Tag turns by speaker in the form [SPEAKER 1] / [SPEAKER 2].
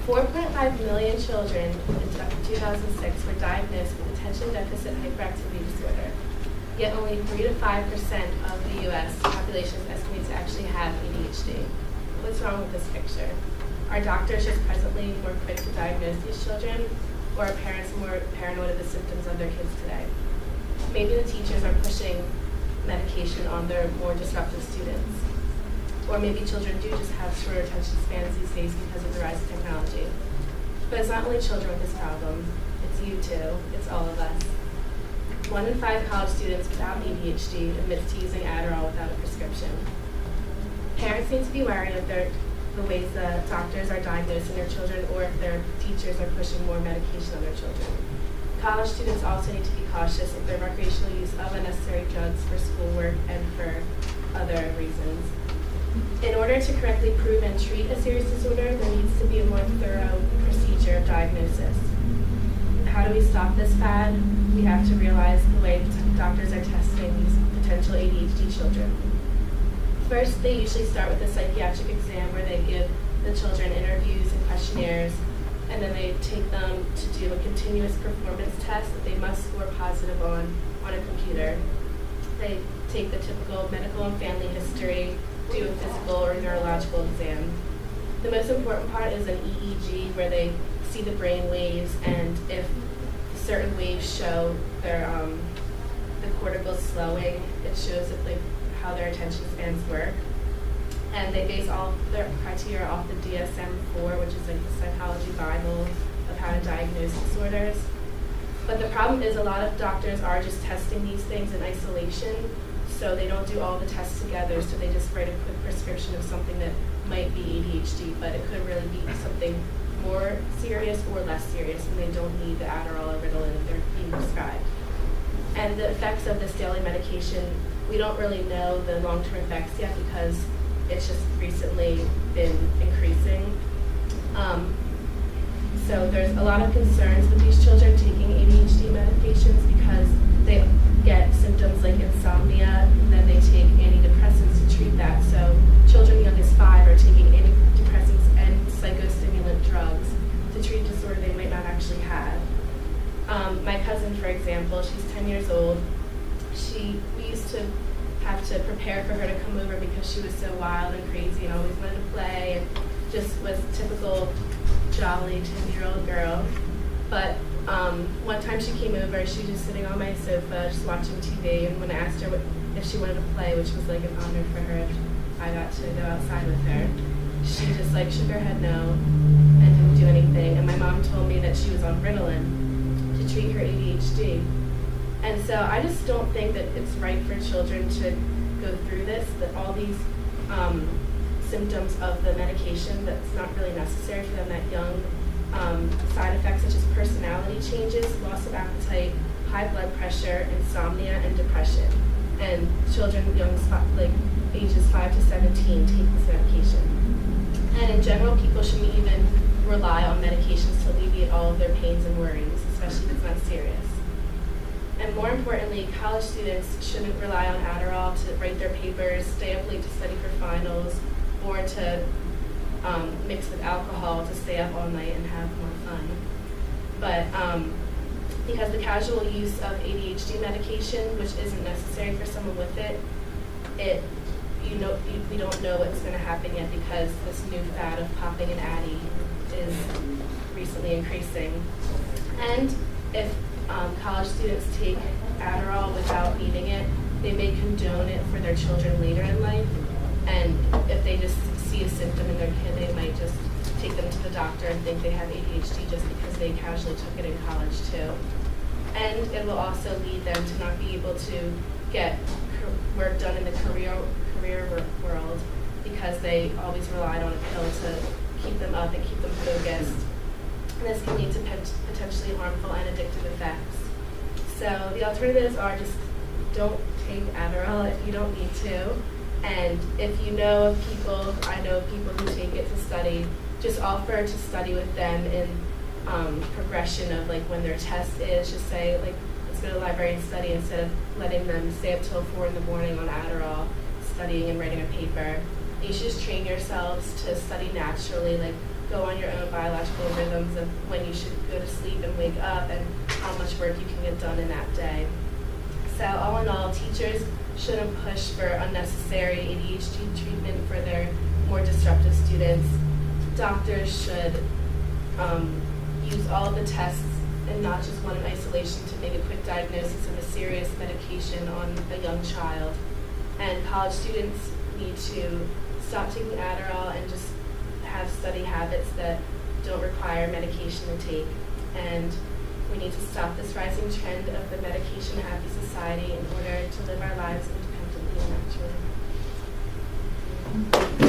[SPEAKER 1] 4.5 million children in 2006 were diagnosed with attention deficit hyperactivity disorder, yet only 3 to 5% of the U.S. population is estimated to actually have ADHD. What's wrong with this picture? Are doctors just presently more quick to diagnose these children, or are parents more paranoid of the symptoms of their kids today? Maybe the teachers are pushing medication on their more disruptive students. Or maybe children do just have shorter attention spans these days because of the rise of technology. But it's not only children with this problem, it's you too, it's all of us. 1 in 5 college students without ADHD admits to using Adderall without a prescription. Parents need to be wary of the ways that doctors are diagnosing their children, or if their teachers are pushing more medication on their children. College students also need to be cautious of their recreational use of unnecessary drugs for schoolwork and for other reasons. In order to correctly prove and treat a serious disorder, there needs to be a more thorough procedure of diagnosis. How do we stop this fad? We have to realize the way doctors are testing these potential ADHD children. First, they usually start with a psychiatric exam where they give the children interviews and questionnaires, and then they take them to do a continuous performance test that they must score positive on a computer. They take the typical medical and family history, do a physical or neurological exam. The most important part is an EEG, where they see the brain waves, and if certain waves show their the cortical slowing, it shows if how their attention spans work. And they base all their criteria off the DSM-4, which is like the psychology Bible of how to diagnose disorders. But the problem is a lot of doctors are just testing these things in isolation, so they don't do all the tests together, so they just write a quick prescription of something that might be ADHD, but it could really be something more serious or less serious, and they don't need the Adderall or Ritalin if they're being prescribed. And the effects of this daily medication, we don't really know the long-term effects yet because it's just recently been increasing. So there's a lot of concerns with these children taking ADHD medications because they get symptoms like insomnia, and then they take antidepressants to treat that. So children young as 5 are taking antidepressants and psychostimulant drugs to treat a disorder they might not actually have. My cousin, for example, she's 10 years old. We used to have to prepare for her to come over because she was so wild and crazy and always wanted to play and just was a typical jolly 10-year-old girl. But one time she came over, she was just sitting on my sofa just watching TV, and when I asked her if she wanted to play, which was like an honor for her if I got to go outside with her, she just like shook her head no and didn't do anything. And my mom told me that she was on Ritalin to treat her ADHD. And so I just don't think that it's right for children to go through this, that all these symptoms of the medication that's not really necessary for them that young, side effects such as personality changes, loss of appetite, high blood pressure, insomnia, and depression. And children young, like ages 5 to 17 take this medication. And in general, people shouldn't even rely on medications to alleviate all of their pains and worries, especially if it's not serious. And more importantly, college students shouldn't rely on Adderall to write their papers, stay up late to study for finals, or to mix with alcohol to stay up all night and have more fun. But because the casual use of ADHD medication, which isn't necessary for someone with it, we don't know what's going to happen yet because this new fad of popping an Addy is recently increasing. And if college students take Adderall without needing it, they may condone it for their children later in life. And if they just see a symptom in their kid, they might just take them to the doctor and think they have ADHD just because they casually took it in college too. And it will also lead them to not be able to get work done in the career world because they always relied on a pill to keep them up and keep them focused. And this can lead to potentially harmful and addictive effects. So the alternatives are just don't take Adderall if you don't need to. And if you know of people, I know of people who take it to study, just offer to study with them in progression of like when their test is, just say like, let's go to the library and study instead of letting them stay up till 4 in the morning on Adderall, studying and writing a paper. You should just train yourselves to study naturally, like go on your own biological rhythms of when you should go to sleep and wake up and how much work you can get done in that day. So all in all, teachers shouldn't push for unnecessary ADHD treatment for their more disruptive students. Doctors should use all of the tests and not just one in isolation to make a quick diagnosis of a serious medication on a young child. And college students need to stop taking Adderall and just have study habits that don't require medication to take. And we need to stop this rising trend of the medication-happy society in order to live our lives independently and naturally.